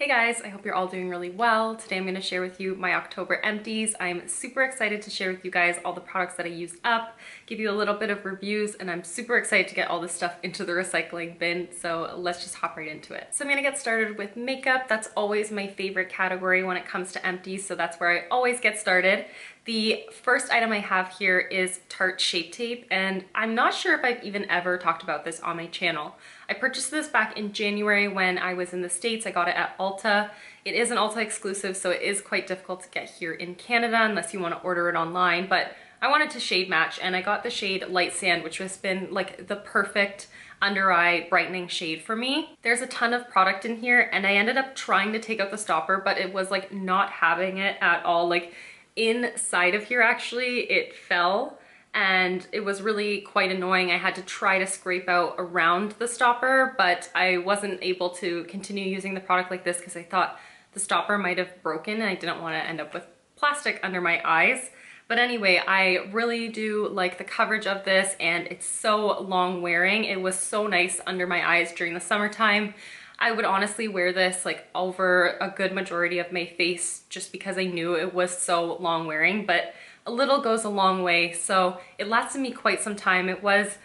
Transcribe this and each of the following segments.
Hey guys, I hope you're all doing really well. Today I'm going to share with you my October empties. I'm super excited to share with you guys all the products that I used up, give you a little bit of reviews, and I'm super excited to get all this stuff into the recycling bin, so let's just hop right into it. So I'm going to get started with makeup. That's always my favorite category when it comes to empties, so that's where I always get started. The first item I have here is Tarte Shape Tape, and I'm not sure if I've even ever talked about this on my channel. I purchased this back in January when I was in the States. I got it at Ulta. It is an Ulta exclusive, so it is quite difficult to get here in Canada unless you want to order it online, but I wanted to shade match, and I got the shade Light Sand, which has been like the perfect under eye brightening shade for me. There's a ton of product in here, and I ended up trying to take out the stopper, but it was like not having it at all. Like inside of here, actually, it fell and it was really quite annoying. I had to try to scrape out around the stopper, but I wasn't able to continue using the product like this because I thought the stopper might have broken and I didn't want to end up with plastic under my eyes. But anyway, I really do like the coverage of this, and it's so long wearing. It was so nice under my eyes during the summertime. I would honestly wear this like over a good majority of my face just because I knew it was so long wearing, but a little goes a long way, so it lasted me quite some time. It was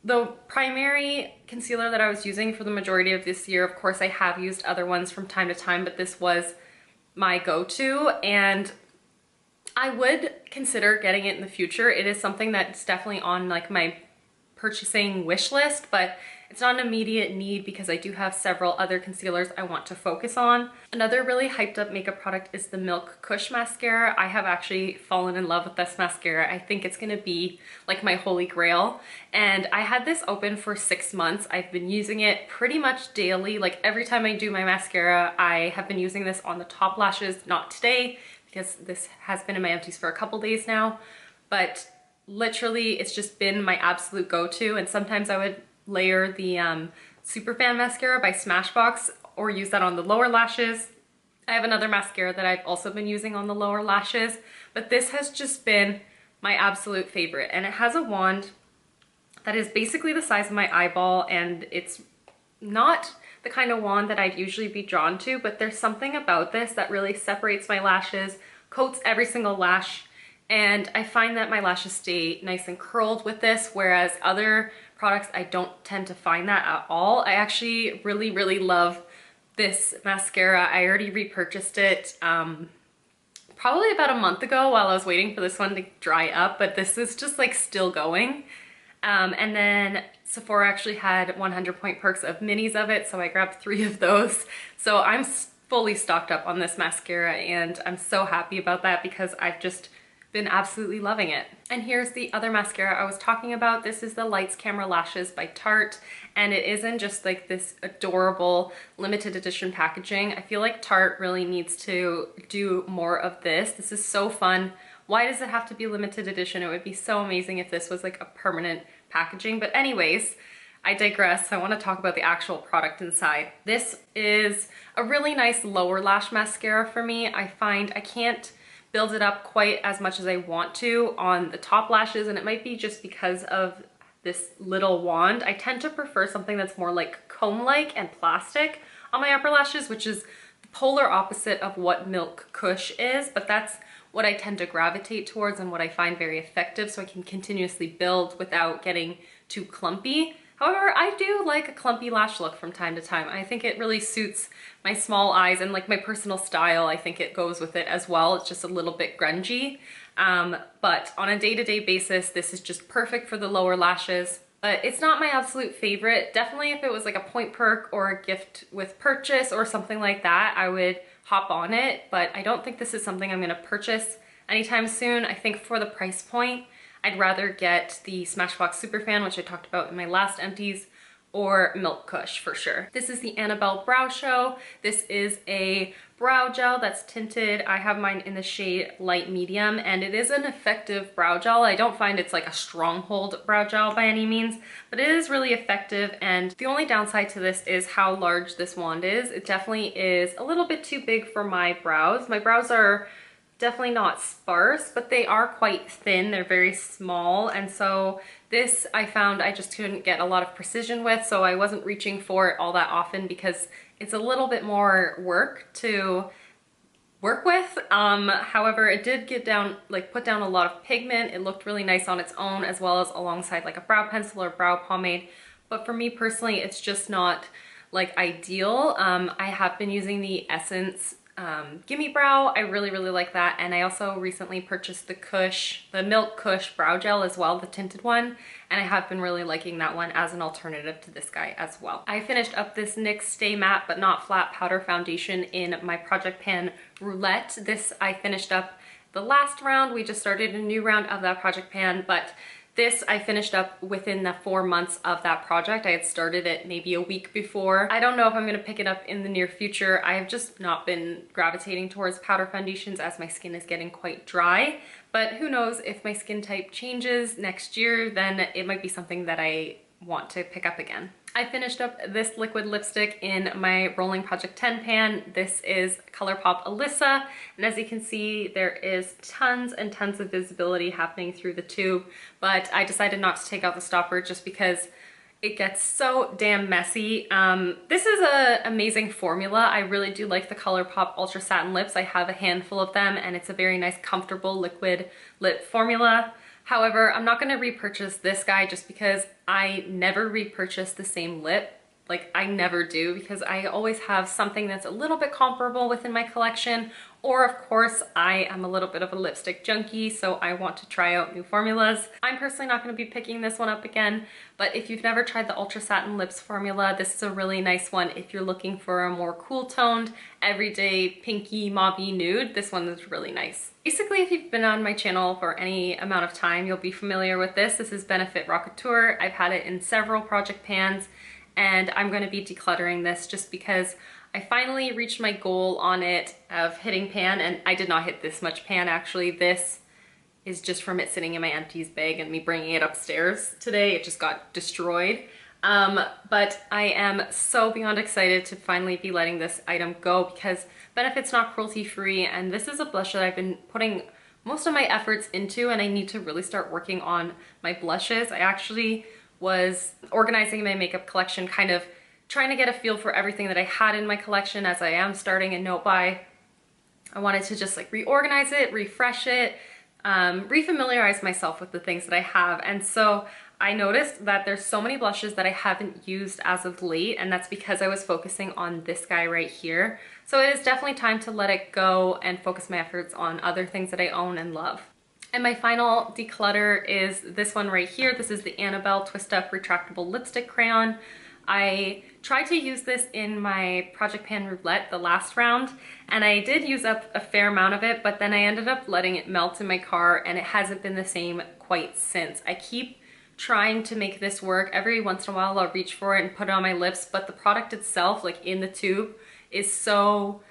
the primary concealer that I was using for the majority of this year. Of course, I have used other ones from time to time, but this was my go-to, and I would consider getting it in the future. It is something that's definitely on like my purchasing wish list, but it's not an immediate need because I do have several other concealers I want to focus on. Another really hyped up makeup product is the Milk Kush mascara. I have actually fallen in love with this mascara. I think it's gonna be like my holy grail. And I had this open for 6 months. I've been using it pretty much daily. Like every time I do my mascara, I have been using this on the top lashes. Not today because this has been in my empties for a couple days now, but literally it's just been my absolute go-to. And sometimes I would layer the Superfan mascara by Smashbox or use that on the lower lashes. I have another mascara that I've also been using on the lower lashes, but this has just been my absolute favorite. And it has a wand that is basically the size of my eyeball, and it's not the kind of wand that I'd usually be drawn to, but there's something about this that really separates my lashes, coats every single lash, and I find that my lashes stay nice and curled with this, whereas other products I don't tend to find that at all. I actually really love this mascara. I already repurchased it probably about a month ago while I was waiting for this one to dry up, but this is just like still going. And then Sephora actually had 100 point perks of minis of it, so I grabbed 3 of those. So I'm fully stocked up on this mascara, and I'm so happy about that because I've just been absolutely loving it. And here's the other mascara I was talking about. This is the Lights Camera Lashes by Tarte, and it isn't just like this adorable limited edition packaging. I feel like Tarte really needs to do more of this. This is so fun. Why does it have to be limited edition? It would be so amazing if this was like a permanent packaging. But anyways, I digress. I want to talk about the actual product inside. This is a really nice lower lash mascara for me. I find I can't build it up quite as much as I want to on the top lashes, and it might be just because of this little wand. I tend to prefer something that's more like comb-like and plastic on my upper lashes, which is the polar opposite of what Milk Kush is, but that's what I tend to gravitate towards and what I find very effective, so I can continuously build without getting too clumpy. However, I do like a clumpy lash look from time to time. I think it really suits my small eyes and like my personal style. I think it goes with it as well. It's just a little bit grungy. But on a day-to-day basis, this is just perfect for the lower lashes. But it's not my absolute favorite. Definitely if it was like a point perk or a gift with purchase or something like that, I would hop on it. But I don't think this is something I'm gonna purchase anytime soon. I think for the price point, I'd rather get the Smashbox Superfan, which I talked about in my last empties, or Milk Kush for sure. This is the Annabelle Brow Show. This is a brow gel that's tinted. I have mine in the shade Light Medium, and it is an effective brow gel. I don't find it's like a stronghold brow gel by any means, but it is really effective. And the only downside to this is how large this wand is. It definitely is a little bit too big for my brows. My brows are definitely not sparse, but they are quite thin. They're very small, and so this I found I just couldn't get a lot of precision with, so I wasn't reaching for it all that often because it's a little bit more work to work with. However, it did get down, like put down a lot of pigment. It looked really nice on its own as well as alongside like a brow pencil or brow pomade. But for me personally, it's just not like ideal. I have been using the Essence Gimme Brow. I really like that. And I also recently purchased the Kush, the Milk Kush brow gel as well, the tinted one. And I have been really liking that one as an alternative to this guy as well. I finished up this NYX Stay Matte But Not Flat Powder Foundation in my Project Pan Roulette. This I finished up the last round. We just started a new round of that Project Pan, but this I finished up within the 4 months of that project. I had started it maybe a week before. I don't know if I'm gonna pick it up in the near future. I have just not been gravitating towards powder foundations as my skin is getting quite dry. But who knows, if my skin type changes next year, then it might be something that I want to pick up again. I finished up this liquid lipstick in my Rolling Project 10 pan. This is Colourpop Alyssa, and as you can see, there is tons and tons of visibility happening through the tube, but I decided not to take out the stopper just because it gets so damn messy. This is an amazing formula. I really do like the Colourpop Ultra Satin Lips. I have a handful of them, and it's a very nice, comfortable liquid lip formula. However, I'm not going to repurchase this guy just because I never repurchase the same lip. Like, I never do, because I always have something that's a little bit comparable within my collection. Or of course, I am a little bit of a lipstick junkie, so I want to try out new formulas. I'm personally not going to be picking this one up again, but if you've never tried the Ultra Satin Lips formula, this is a really nice one. If you're looking for a more cool toned, everyday pinky mauvey nude, this one is really nice. Basically, if you've been on my channel for any amount of time, you'll be familiar with this. This is Benefit Rockateur. I've had it in several project pans, and I'm going to be decluttering this just because I finally reached my goal on it of hitting pan, and I did not hit this much pan actually. This is just from it sitting in my empties bag and me bringing it upstairs today. It just got destroyed. But I am so beyond excited to finally be letting this item go because Benefit's not cruelty free, and this is a blush that I've been putting most of my efforts into, and I need to really start working on my blushes. I actually was organizing my makeup collection, kind of trying to get a feel for everything that I had in my collection as I am starting a note buy. I wanted to just like reorganize it, refresh it, refamiliarize myself with the things that I have. And so I noticed that there's so many blushes that I haven't used as of late, and that's because I was focusing on this guy right here. So it is definitely time to let it go and focus my efforts on other things that I own and love. And my final declutter is this one right here. This is the Annabelle Twist Up Retractable Lipstick Crayon. I tried to use this in my Project Pan Roulette the last round, and I did use up a fair amount of it, but then I ended up letting it melt in my car, and it hasn't been the same quite since. I keep trying to make this work. Every once in a while I'll reach for it and put it on my lips, but the product itself, like in the tube, is so,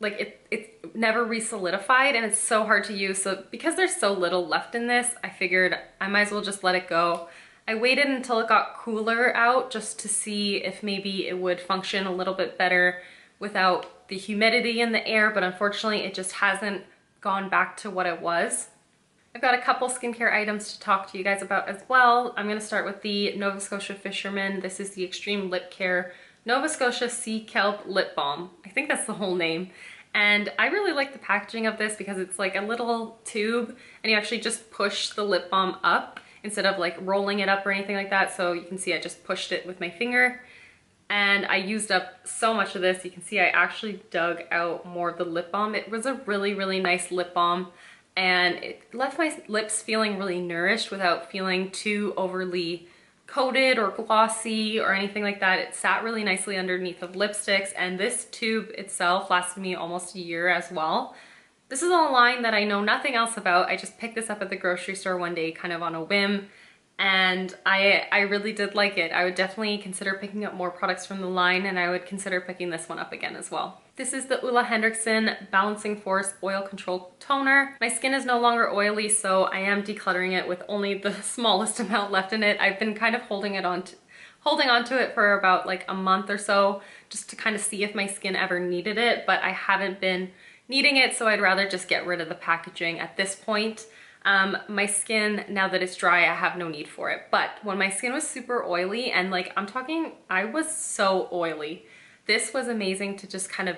like it's never re-solidified, and it's so hard to use. So because there's so little left in this, I figured I might as well just let it go. I waited until it got cooler out just to see if maybe it would function a little bit better without the humidity in the air, but unfortunately it just hasn't gone back to what it was. I've got a couple skincare items to talk to you guys about as well. I'm going to start with the Nova Scotia Fisherman. This is the Extreme Lip Care Nova Scotia Sea Kelp Lip Balm. I think that's the whole name. And I really like the packaging of this because it's like a little tube, and you actually just push the lip balm up instead of like rolling it up or anything like that. So you can see I just pushed it with my finger, and I used up so much of this. You can see I actually dug out more of the lip balm. It was a really nice lip balm, and it left my lips feeling really nourished without feeling too overly coated or glossy or anything like that. It sat really nicely underneath of lipsticks, and this tube itself lasted me almost a year as well. This is a line that I know nothing else about. I just picked this up at the grocery store one day kind of on a whim, and I really did like it. I would definitely consider picking up more products from the line, and I would consider picking this one up again as well. This is the Henriksen Balancing Force Oil Control Toner. My skin is no longer oily, so I am decluttering it with only the smallest amount left in it. I've been kind of holding on to it for about like a month or so just to kind of see if my skin ever needed it, but I haven't been needing it, so I'd rather just get rid of the packaging at this point. My skin, now that it's dry, I have no need for it. But when my skin was super oily, and like I'm talking, I was so oily, this was amazing to just kind of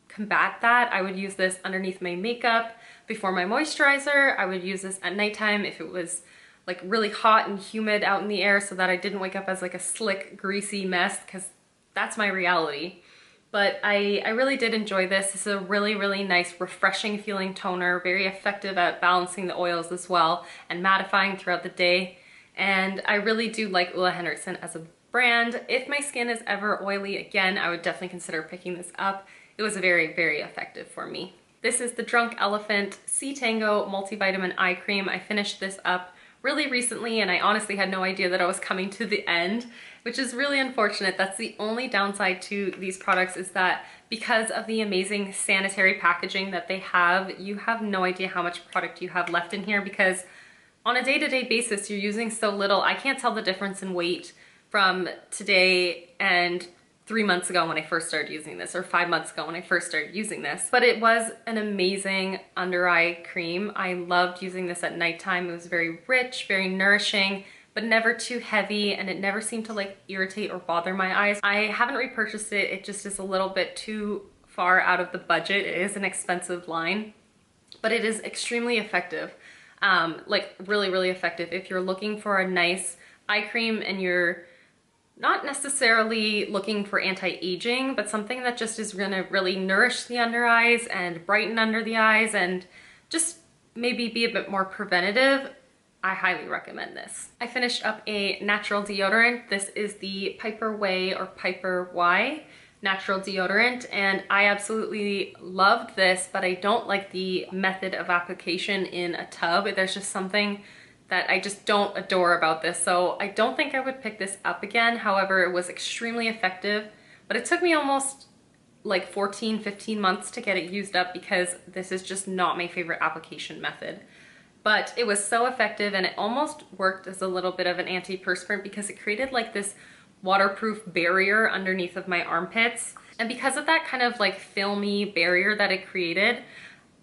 combat that. I would use this underneath my makeup before my moisturizer. I would use this at nighttime if it was like really hot and humid out in the air, so that I didn't wake up as like a slick, greasy mess, because that's my reality. But I really did enjoy this. This is a really, really nice, refreshing feeling toner, very effective at balancing the oils as well and mattifying throughout the day. And I really do like Ole Henriksen as a brand. If my skin is ever oily again, I would definitely consider picking this up. It was very, very effective for me. This is the Drunk Elephant C-Tango Multivitamin Eye Cream. I finished this up really recently, and I honestly had no idea that I was coming to the end, which is really unfortunate. That's the only downside to these products, is that because of the amazing sanitary packaging that they have, you have no idea how much product you have left in here, because on a day-to-day basis, you're using so little. I can't tell the difference in weight from today and 3 months ago when I first started using this, or 5 months ago when I first started using this. But it was an amazing under eye cream. I loved using this at nighttime. It was very rich, very nourishing, but never too heavy, and it never seemed to like irritate or bother my eyes. I haven't repurchased it. It just is a little bit too far out of the budget. It is an expensive line, but it is extremely effective. Like really, really effective. If you're looking for a nice eye cream and you're not necessarily looking for anti-aging, but something that just is gonna really nourish the under eyes and brighten under the eyes and just maybe be a bit more preventative, I highly recommend this. I finished up a natural deodorant. This is the Piper Way or Piper Y natural deodorant, and I absolutely loved this, but I don't like the method of application in a tub. There's just something that I just don't adore about this, so I don't think I would pick this up again. However, it was extremely effective, but it took me almost like 14-15 months to get it used up, because this is just not my favorite application method. But it was so effective, and it almost worked as a little bit of an antiperspirant, because it created like this waterproof barrier underneath of my armpits. And because of that kind of like filmy barrier that it created,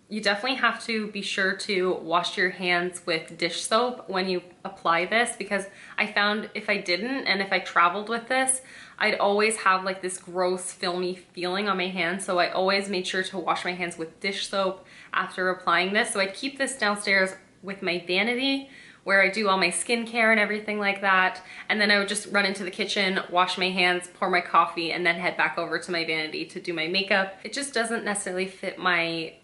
you definitely have to be sure to wash your hands with dish soap when you apply this, because I found if I didn't, and if I traveled with this, I'd always have like this gross filmy feeling on my hands. So I always made sure to wash my hands with dish soap after applying this. So I'd keep this downstairs with my vanity where I do all my skincare and everything like that. And then I would just run into the kitchen, wash my hands, pour my coffee, and then head back over to my vanity to do my makeup. It just doesn't necessarily fit my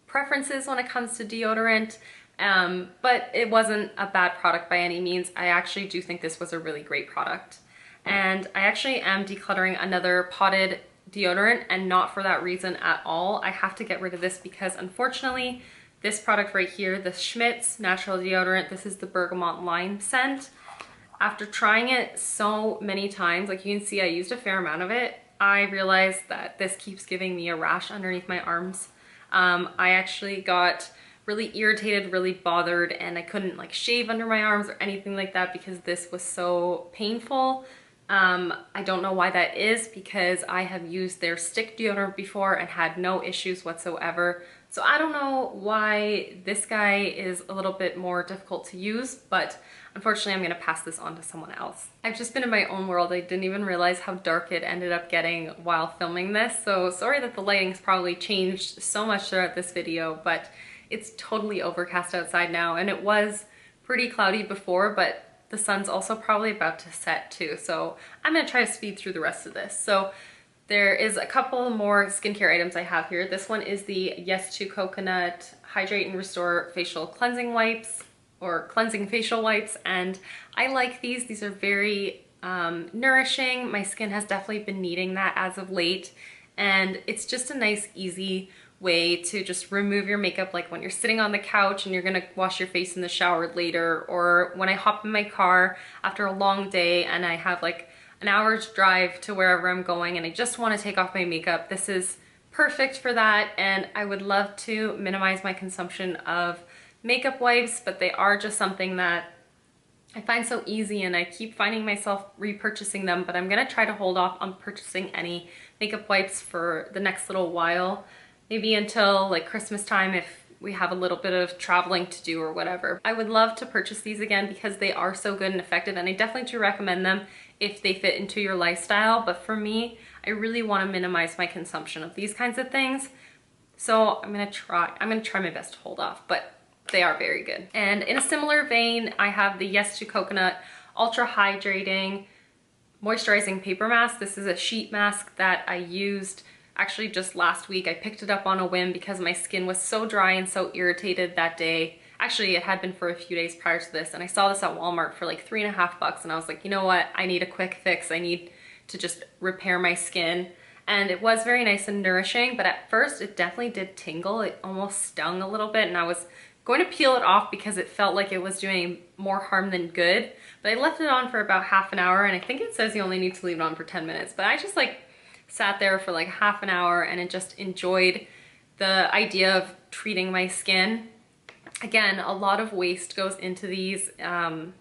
preferences when it comes to deodorant, but it wasn't a bad product by any means. I actually do think this was a really great product. And I actually am decluttering another potted deodorant, and not for that reason at all. I have to get rid of this because unfortunately this product right here, the Schmidt's natural deodorant, this is the Bergamont lime scent. After trying it so many times, like you can see I used a fair amount of it, I realized that this keeps giving me a rash underneath my arms. I actually got really irritated, really bothered, and I couldn't like shave under my arms or anything like that because this was so painful. I don't know why that is, because I have used their stick deodorant before and had no issues whatsoever. So I don't know why this guy is a little bit more difficult to use, but unfortunately I'm gonna pass this on to someone else. I've just been in my own world. I didn't even realize how dark it ended up getting while filming this. So sorry that the lighting's probably changed so much throughout this video, but it's totally overcast outside now, and it was pretty cloudy before, but the sun's also probably about to set too. So I'm gonna try to speed through the rest of this. So there is a couple more skincare items I have here. This one is the Yes to Coconut Hydrate and Restore Facial Cleansing Wipes, or Cleansing Facial Wipes, and I like these. These are very nourishing. My skin has definitely been needing that as of late, and it's just a nice, easy way to just remove your makeup, like when you're sitting on the couch and you're gonna wash your face in the shower later, or when I hop in my car after a long day and I have like an hour's drive to wherever I'm going and I just want to take off my makeup. This is perfect for that, and I would love to minimize my consumption of makeup wipes, but they are just something that I find so easy, and I keep finding myself repurchasing them, but I'm gonna try to hold off on purchasing any makeup wipes for the next little while, maybe until like Christmas time if we have a little bit of traveling to do or whatever. I would love to purchase these again because they are so good and effective, and I definitely do recommend them if they fit into your lifestyle. But for me, I really want to minimize my consumption of these kinds of things. So I'm gonna try my best to hold off, but they are very good. And in a similar vein, I have the Yes to Coconut Ultra Hydrating Moisturizing Paper Mask. This is a sheet mask that I used actually just last week. I picked it up on a whim because my skin was so dry and so irritated that day. Actually, it had been for a few days prior to this, and I saw this at Walmart for like $3.50, and I was like, you know what? I need a quick fix. I need to just repair my skin. And it was very nice and nourishing, but at first it definitely did tingle. It almost stung a little bit, and I was going to peel it off because it felt like it was doing more harm than good. But I left it on for about half an hour, and I think it says you only need to leave it on for 10 minutes. But I just like sat there for like half an hour and it just enjoyed the idea of treating my skin. Again, a lot of waste goes into these, and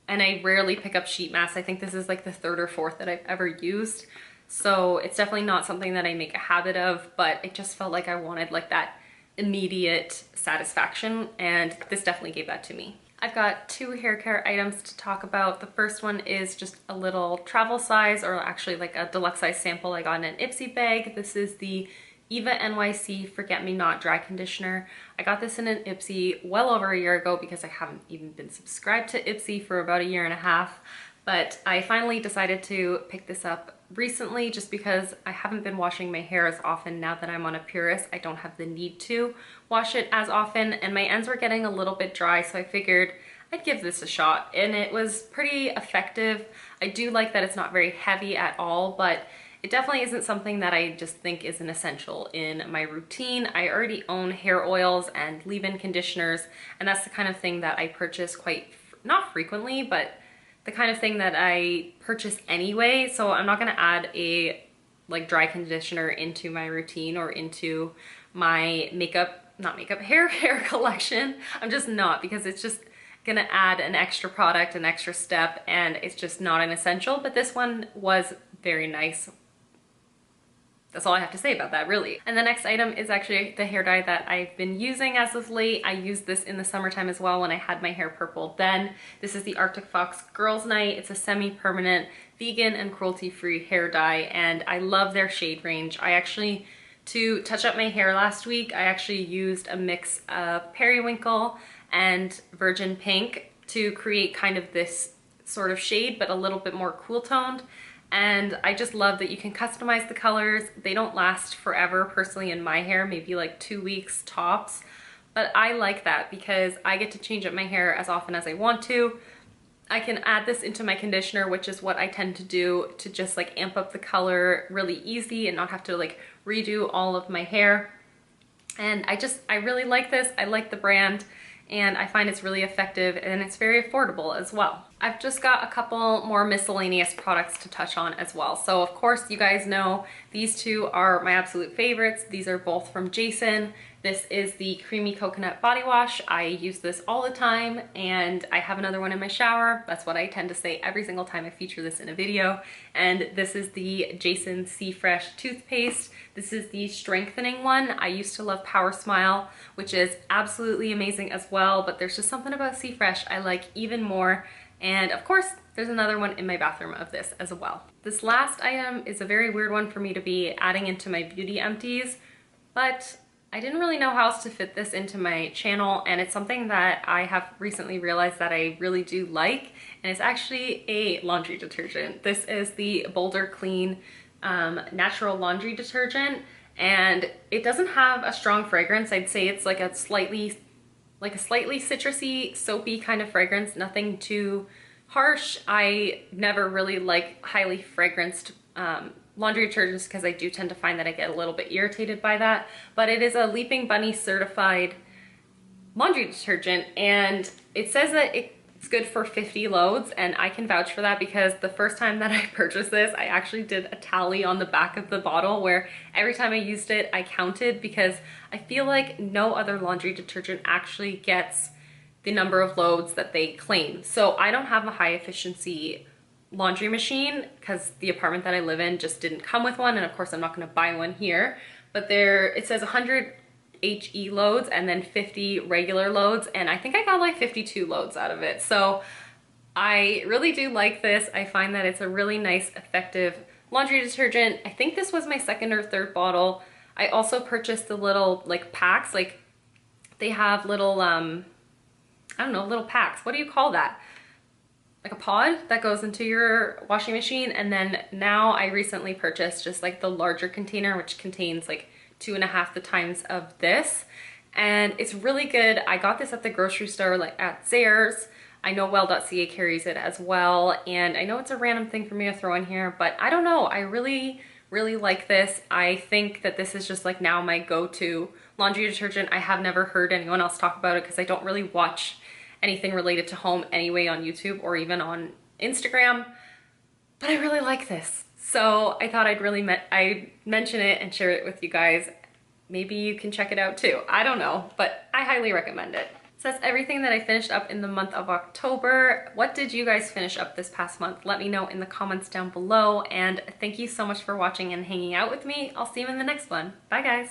I rarely pick up sheet masks. I think this is like the third or fourth that I've ever used. So it's definitely not something that I make a habit of, but it just felt like I wanted like that immediate satisfaction, and this definitely gave that to me. I've got two hair care items to talk about. The first one is just a little travel size, or actually like a deluxe size sample I got in an Ipsy bag. This is the Eva NYC Forget Me Not Dry Conditioner. I got this in an Ipsy well over a year ago because I haven't even been subscribed to Ipsy for about a year and a half. But I finally decided to pick this up recently just because I haven't been washing my hair as often now that I'm on a Purist. I don't have the need to wash it as often, and my ends were getting a little bit dry, so I figured I'd give this a shot, and it was pretty effective. I do like that it's not very heavy at all, but it definitely isn't something that I just think is an essential in my routine. I already own hair oils and leave-in conditioners, and that's the kind of thing that I purchase not frequently, but the kind of thing that I purchase anyway. So I'm not gonna add a like dry conditioner into my routine or into my hair collection. I'm just not, because it's just gonna add an extra product, an extra step, and it's just not an essential. But this one was very nice. That's all I have to say about that, really. And the next item is actually the hair dye that I've been using as of late. I used this in the summertime as well when I had my hair purple then. This is the Arctic Fox Girls Night. It's a semi-permanent, vegan and cruelty-free hair dye, and I love their shade range. To touch up my hair last week, I actually used a mix of periwinkle and virgin pink to create kind of this sort of shade, but a little bit more cool toned. And I just love that you can customize the colors. They don't last forever, personally in my hair, maybe like 2 weeks tops. But I like that because I get to change up my hair as often as I want to. I can add this into my conditioner, which is what I tend to do to just like amp up the color really easy and not have to like redo all of my hair. And I really like this. I like the brand, and I find it's really effective, and it's very affordable as well. I've just got a couple more miscellaneous products to touch on as well. So of course, you guys know these two are my absolute favorites. These are both from Jason. This is the Creamy Coconut Body Wash. I use this all the time, and I have another one in my shower. That's what I tend to say every single time I feature this in a video. And this is the Jason C Fresh Toothpaste. This is the strengthening one. I used to love Power Smile, which is absolutely amazing as well, but there's just something about C Fresh I like even more. And of course, there's another one in my bathroom of this as well. This last item is a very weird one for me to be adding into my Beauty Empties, but I didn't really know how else to fit this into my channel, and it's something that I have recently realized that I really do like, and it's actually a laundry detergent. This is the Boulder Clean Natural Laundry Detergent, and it doesn't have a strong fragrance. I'd say it's like a slightly citrusy, soapy kind of fragrance, nothing too harsh. I never really like highly fragranced laundry detergents because I do tend to find that I get a little bit irritated by that, but it is a Leaping Bunny certified laundry detergent, and it says that it's good for 50 loads, and I can vouch for that because the first time that I purchased this, I actually did a tally on the back of the bottle where every time I used it, I counted, because I feel like no other laundry detergent actually gets the number of loads that they claim. So I don't have a high efficiency laundry machine because the apartment that I live in just didn't come with one, and of course I'm not going to buy one here, but it says 100 HE loads and then 50 regular loads, and I think I got like 52 loads out of it. So I really do like this. I find that it's a really nice, effective laundry detergent. I think this was my second or third bottle. I also purchased the little like packs, like they have little, I don't know, little packs. What do you call that? Like a pod that goes into your washing machine. And then now I recently purchased just like the larger container, which contains like 2.5 the times of this. And it's really good. I got this at the grocery store, like at Zayre's. I know well.ca carries it as well. And I know it's a random thing for me to throw in here, but I don't know. I really like this. I think that this is just like now my go-to laundry detergent. I have never heard anyone else talk about it because I don't really watch anything related to home anyway on YouTube or even on Instagram, but I really like this. So I thought I'd mention it and share it with you guys. Maybe you can check it out too. I don't know, but I highly recommend it. So that's everything that I finished up in the month of October. What did you guys finish up this past month? Let me know in the comments down below, and thank you so much for watching and hanging out with me. I'll see you in the next one. Bye guys.